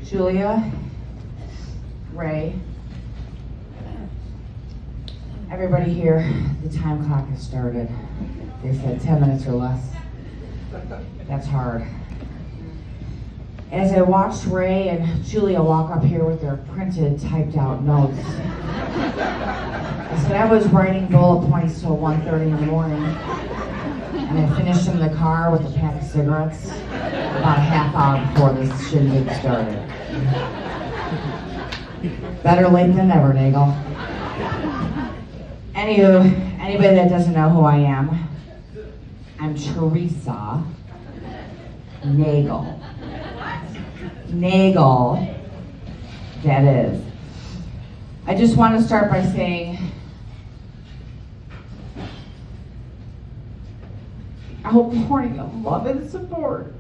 Julia, Ray, everybody here, the time clock has started. They said 10 minutes or less. That's hard. As I watched Ray and Julia walk up here with their printed, typed out notes, I said I was writing bullet points till 1:30 in the morning, and I finished in the car with a pack of cigarettes about a half hour before this shindig started. Better late than never, Nagel. Anywho, anybody that doesn't know who I am, I'm Theresa Nagel. Nagel, that is. I just want to start by saying, outpouring of love and support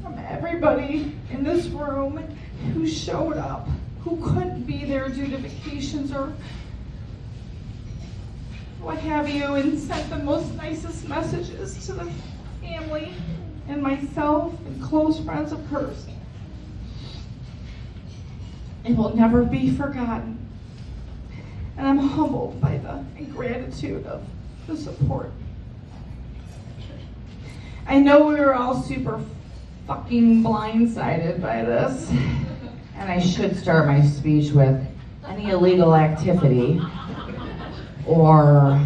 from everybody in this room who showed up, who couldn't be there due to vacations or what have you, and sent the most nicest messages to the family and myself and close friends of hers. It will never be forgotten. And I'm humbled by the gratitude of the support. I know we were all super fucking blindsided by this, and I should start my speech with any illegal activity or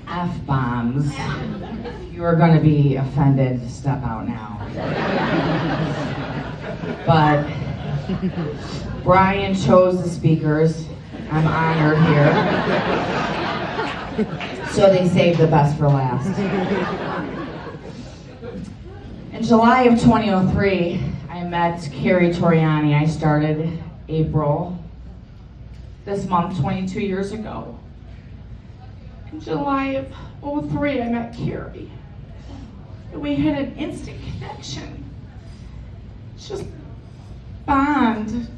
F-bombs. If you are going to be offended, step out now. But Brian chose the speakers. I'm honored here. So they saved the best for last. In July of 2003, I met Carrie Toriani. I started April this month, 22 years ago. In July of 2003, I met Carrie. And we had an instant connection. Just bond,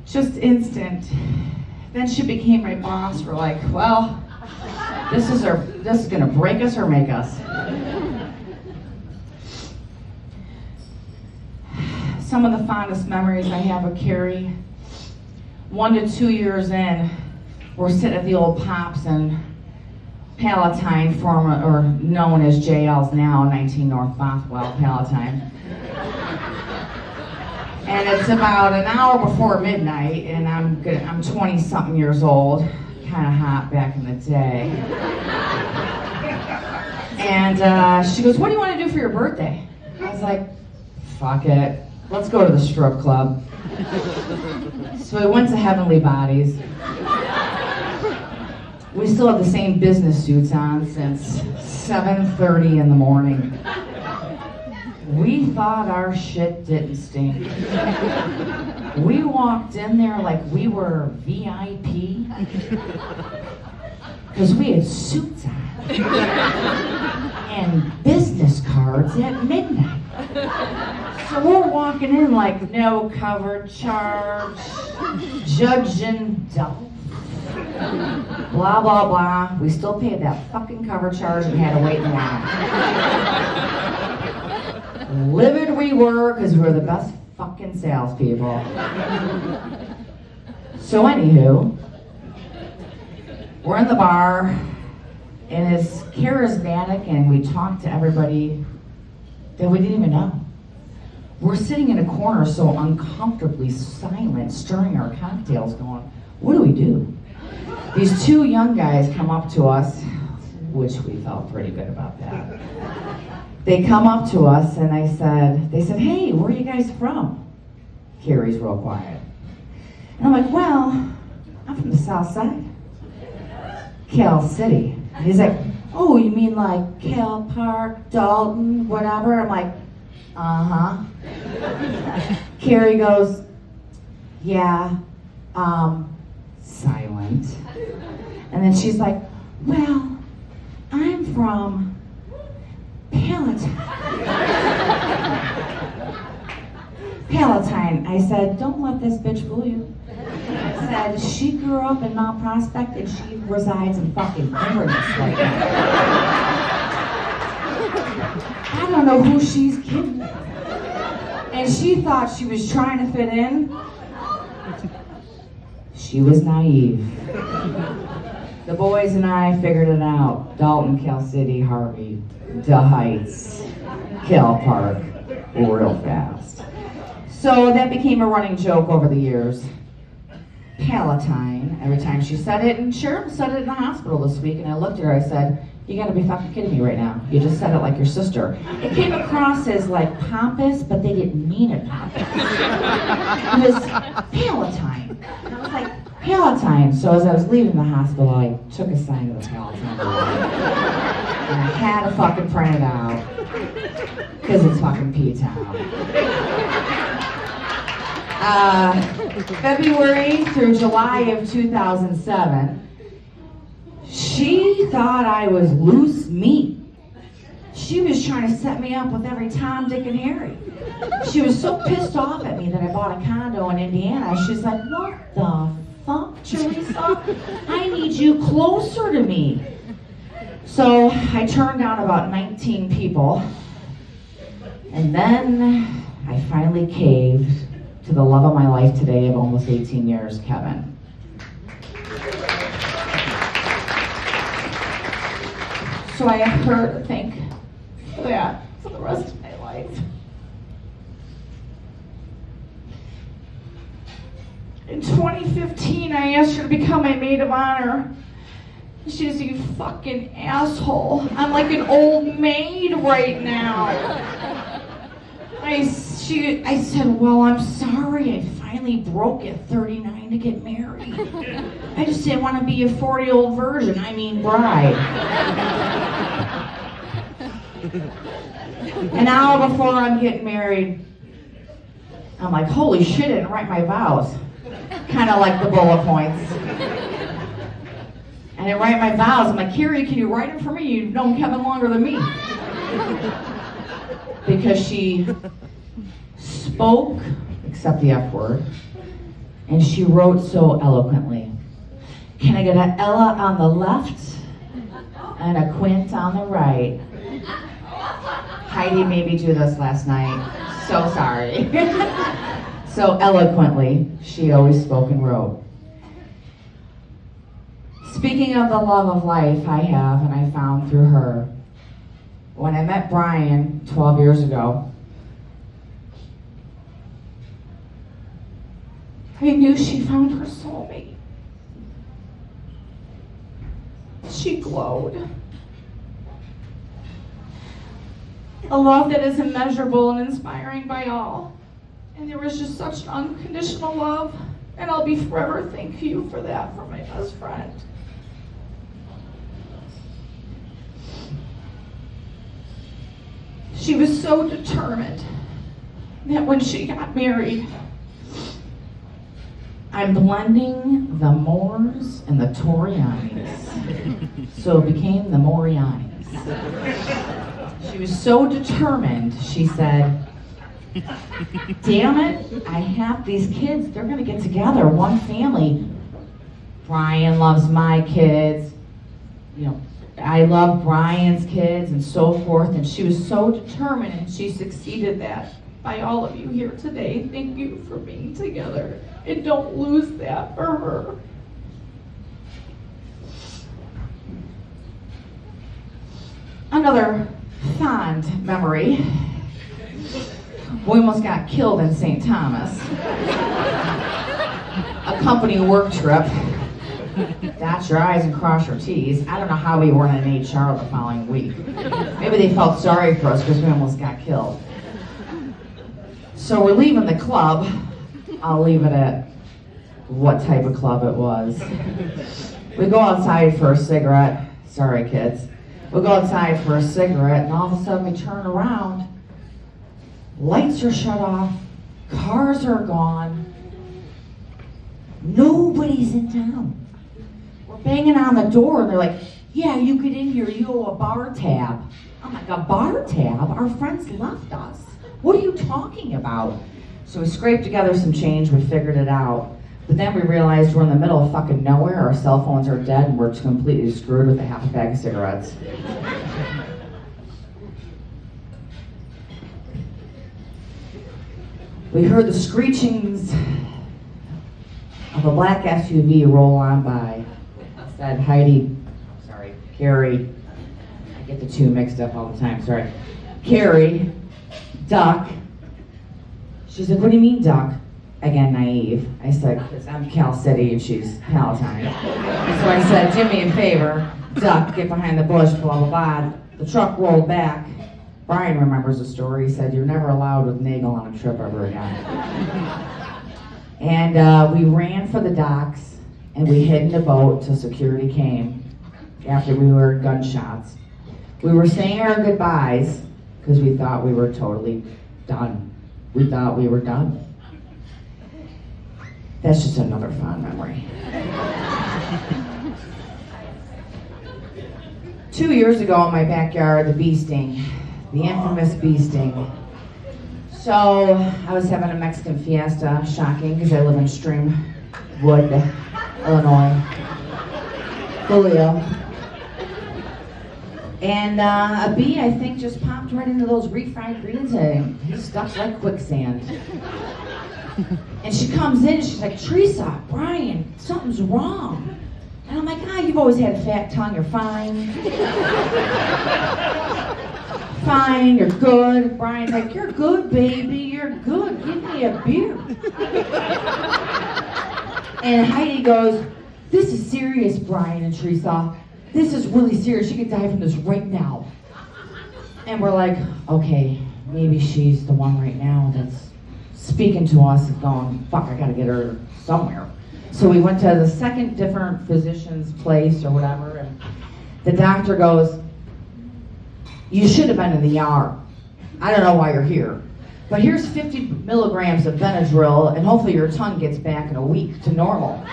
just instant. Then she became my boss. We're like, well, this is gonna break us or make us. Some of the fondest memories I have of Carrie, 1 to 2 years in, we're sitting at the old Pops in Palatine, or known as JL's now, 19 North Bothwell, Palatine. And it's about an hour before midnight, and I'm 20-something years old, kind of hot back in the day. And she goes, what do you want to do for your birthday? I was like, fuck it, let's go to the strip club. So we went to Heavenly Bodies. We still have the same business suits on since 7:30 in the morning. We thought our shit didn't stink. We walked in there like we were VIP because we had suits on and business cards at midnight. So we're walking in like no cover charge, judge and double, blah, blah, blah. We still paid that fucking cover charge and had to wait in line. Livid we were because we were the best fucking salespeople. So anywho, we're in the bar and it's charismatic and we talk to everybody that we didn't even know. We're sitting in a corner so uncomfortably silent, stirring our cocktails going, what do we do? These two young guys come up to us, which we felt pretty good about that. They come up to us and they said, hey, where are you guys from? Carrie's real quiet. And I'm like, well, I'm from the south side. Cal City. And he's like, oh, you mean like Cal Park, Dalton, whatever? I'm like, uh-huh. Carrie goes, yeah, silent. And then she's like, well, I'm from Palatine. Palatine. I said, don't let this bitch fool you. I said, she grew up in Mount Prospect and she resides in fucking Inverness right now. How don't know who she's kidding. And she thought she was trying to fit in. She was naive. The boys and I figured it out. Dalton, Cal City, Harvey, the Heights, Cal Park, real fast. So that became a running joke over the years. Palatine, every time she said it, and Cheryl said it in the hospital this week, and I looked at her, I said, you gotta be fucking kidding me right now. You just said it like your sister. It came across as like pompous, but they didn't mean it pompous. It was Palatine. And I was like, Palatine. So as I was leaving the hospital, I took a sign of the Palatine. And I had to fucking print it out, because it's fucking P-Town. February through July of 2007, she thought I was loose meat. She was trying to set me up with every Tom, Dick, and Harry. She was so pissed off at me that I bought a condo in Indiana. She's like, what the fuck, Theresa? I need you closer to me. So I turned down about 19 people. And then I finally caved to the love of my life today of almost 18 years, Kevin. So I have her to thank for that for the rest of my life. In 2015, I asked her to become my maid of honor. She said, you fucking asshole. I'm like an old maid right now. I said, well, I'm sorry. I finally broke at 39 to get married. I just didn't want to be a 40-year-old virgin. I mean, bride. An hour before I'm getting married, I'm like, holy shit, I didn't write my vows. Kind of like the bullet points. I didn't write my vows. I'm like, Carrie, can you write them for me? You've known Kevin longer than me. Because she spoke, except the F word, and she wrote so eloquently. Can I get an Ella on the left and a Quint on the right? Heidi made me do this last night. So sorry. So eloquently, she always spoke and wrote. Speaking of the love of life I have and I found through her, when I met Brian 12 years ago, I knew she found her soulmate. She glowed. A love that is immeasurable and inspiring by all. And there was just such unconditional love, and I'll be forever thank you for that from my best friend. She was so determined that when she got married, I'm blending the Moors and the Torianis. So it became the Morianis. She was so determined, she said, damn it, I have these kids, they're gonna get together, one family. Brian loves my kids, you know, I love Brian's kids and so forth, and she was so determined and she succeeded that by all of you here today. Thank you for being together, and don't lose that for her. Another fond memory. We almost got killed in St. Thomas. A company work trip. Dot your I's and cross your T's. I don't know how we weren't in HR the following week. Maybe they felt sorry for us because we almost got killed. So we're leaving the club. I'll leave it at what type of club it was. We go outside for a cigarette. Sorry, kids. We go outside for a cigarette, and all of a sudden we turn around. Lights are shut off. Cars are gone. Nobody's in town. We're banging on the door, and they're like, yeah, you get in here, you owe a bar tab. I'm like, a bar tab? Our friends left us. What are you talking about? So we scraped together some change, we figured it out. But then we realized we're in the middle of fucking nowhere, our cell phones are dead, and we're completely screwed with a half a bag of cigarettes. We heard the screechings of a black SUV roll on by. Said Carrie, I get the two mixed up all the time, sorry. Carrie, duck. She's like, what do you mean, duck? Again, naive. I said, because I'm Cal City and she's Palatine. So I said, do me a favor, duck, get behind the bush, blah, blah, blah. The truck rolled back. Brian remembers the story. He said, you're never allowed with Nagel on a trip ever again. And we ran for the docks and we hid in the boat till security came after we heard gunshots. We were saying our goodbyes because we thought we were totally done. We thought we were done. That's just another fond memory. 2 years ago in my backyard, the bee sting, the infamous bee sting. So I was having a Mexican fiesta, shocking, because I live in Streamwood, Illinois, Julio. And a bee, I think, just popped right into those refried greens and he stuck like quicksand. And she comes in and she's like, Theresa, Brian, something's wrong. And I'm like, you've always had a fat tongue, you're fine. Fine, you're good. Brian's like, you're good, baby, you're good. Give me a beer. And Heidi goes, this is serious, Brian and Theresa. This is really serious. She could die from this right now. And we're like, okay, maybe she's the one right now that's speaking to us and going, fuck, I gotta get her somewhere. So we went to the second different physician's place or whatever, and the doctor goes, you should have been in the ER. I don't know why you're here. But here's 50 milligrams of Benadryl, and hopefully your tongue gets back in a week to normal.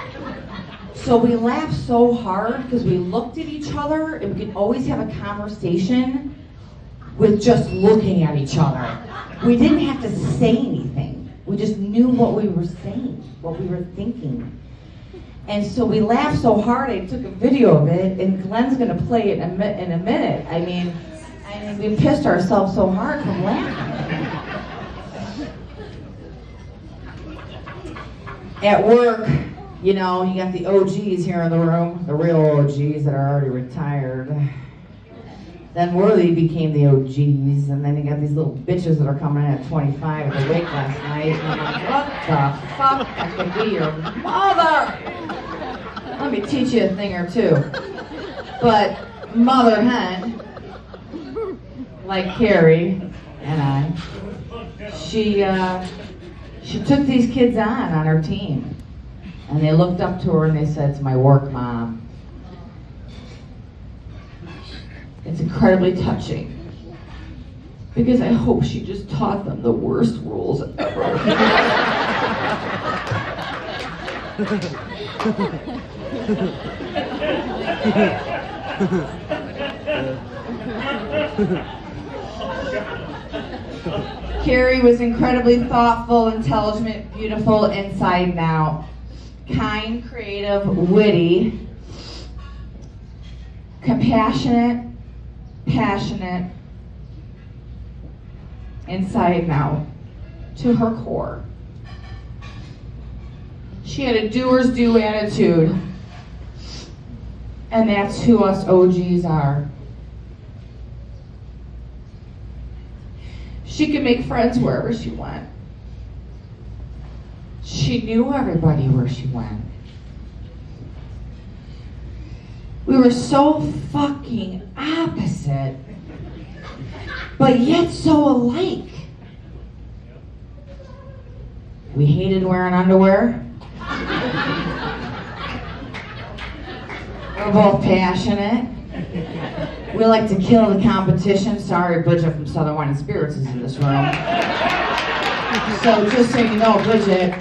So we laughed so hard because we looked at each other, and we could always have a conversation with just looking at each other. We didn't have to say anything. We just knew what we were saying, what we were thinking. And so we laughed so hard, I took a video of it, and Glenn's gonna play it in a minute. I mean, we pissed ourselves so hard from laughing. At work, you know, you got the OGs here in the room, the real OGs that are already retired. Then Worthy became the OGs, and then you got these little bitches that are coming in at 25 at the wake last night. And I'm like, what the fuck? I could be your mother! Let me teach you a thing or two. But mother hen, like Carrie and I, she took these kids on her team. And they looked up to her and they said, it's my work mom. It's incredibly touching. Because I hope she just taught them the worst rules ever. Carrie was incredibly thoughtful, intelligent, beautiful, inside and out. Kind, creative, witty, compassionate, passionate, inside and out, to her core. She had a doers do attitude, and that's who us OGs are. She could make friends wherever she went. She knew everybody where she went. We were so fucking opposite, but yet so alike. We hated wearing underwear. We're both passionate. We like to kill the competition. Sorry, Bridget from Southern Wine and Spirits is in this room. So just so you know, Bridget,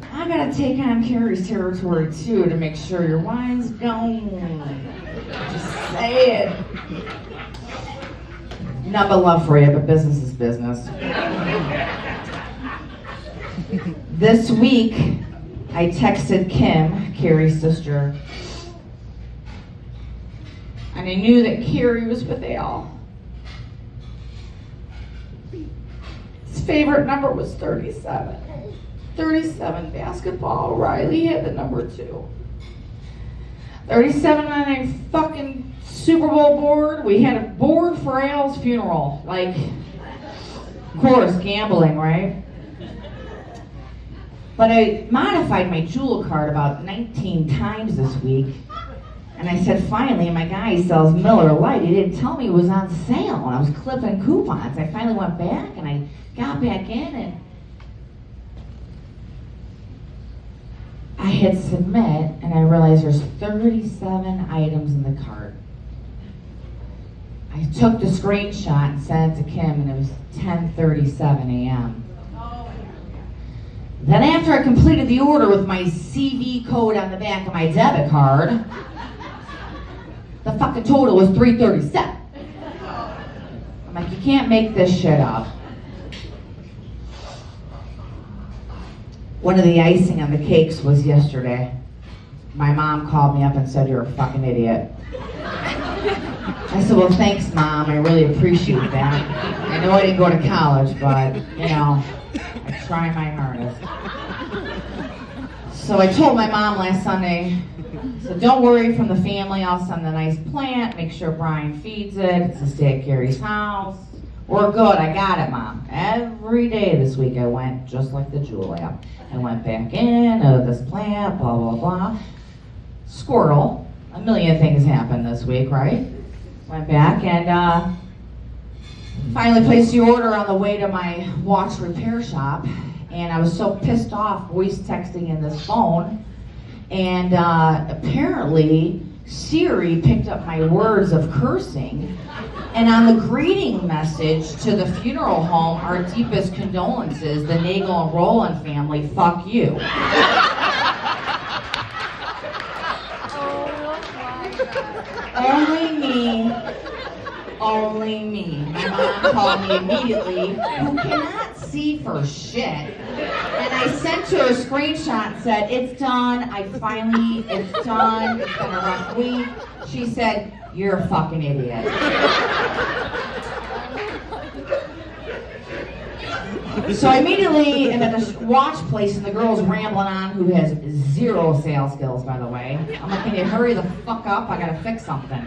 I gotta take on Carrie's territory too to make sure your wine's going. Just say it. Not but love for you, but business is business. This week, I texted Kim, Carrie's sister, and I knew that Carrie was with Al. It's favorite number was 37. 37 basketball. Riley had the number 2. 37 on a fucking Super Bowl board. We had a board for Al's funeral. Like, of course, gambling, right? But I modified my Jewel card about 19 times this week. And I said, finally, my guy sells Miller Lite. He didn't tell me it was on sale. And I was clipping coupons. I finally went back and I got back in and I hit submit and I realized there's 37 items in the cart. I took the screenshot and sent it to Kim and it was 10:37 a.m. Then after I completed the order with my CV code on the back of my debit card, the fucking total was 337. I'm like, you can't make this shit up. One of the icing on the cakes was yesterday. My mom called me up and said, you're a fucking idiot. I said, well, thanks, Mom. I really appreciate that. I know I didn't go to college, but, you know, I try my hardest. So I told my mom last Sunday, so don't worry from the family, I'll send a nice plant, make sure Brian feeds it, it's to stay at Carrie's house. We're good, I got it, Mom. Every day this week I went just like the Jewel app. I went back in, this plant, blah, blah, blah. Squirrel, a million things happened this week, right? Went back and finally placed the order on the way to my watch repair shop. And I was so pissed off voice texting in this phone. And apparently Siri picked up my words of cursing. And on the greeting message to the funeral home, our deepest condolences, the Nagel and Rowland family, fuck you. Only me. Only me. My mom called me immediately, who cannot see for shit. And I sent her a screenshot and said, it's done. It's done. It's been a rough week. She said, you're a fucking idiot. So I immediately am at the watch place and the girl's rambling on, who has zero sales skills, by the way. I'm like, can you hurry the fuck up? I gotta fix something.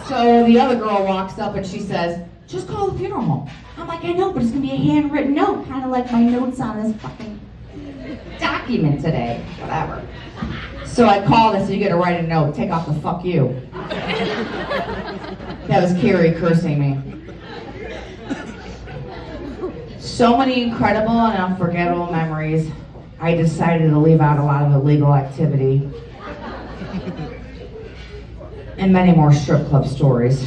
So the other girl walks up and she says, just call the funeral home. I'm like, I know, but it's gonna be a handwritten note, kind of like my notes on this fucking document today, whatever. So I called and said, you gotta write a note, take off the fuck you. That was Carrie cursing me. So many incredible and unforgettable memories. I decided to leave out a lot of illegal activity. And many more strip club stories.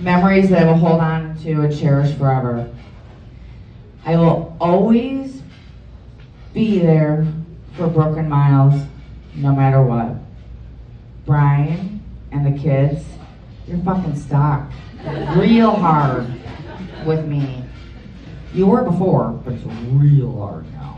Memories that I will hold on to and cherish forever. I will always be there for Broken Miles, no matter what. Brian and the kids, you're fucking stuck. Real hard with me. You were before, but it's real hard now.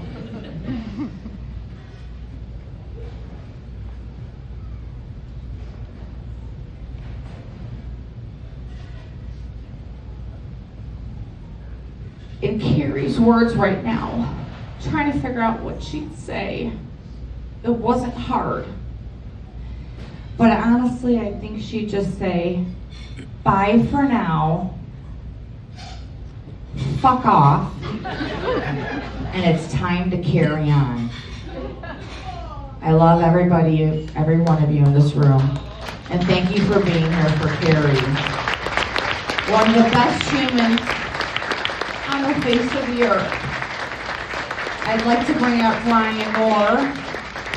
In Carrie's words right now, trying to figure out what she'd say. It wasn't hard. But honestly, I think she'd just say, bye for now, fuck off, and it's time to carry on. I love everybody, every one of you in this room, and thank you for being here for Carrie. One of the best humans on the face of the earth. I'd like to bring up Brian Moore.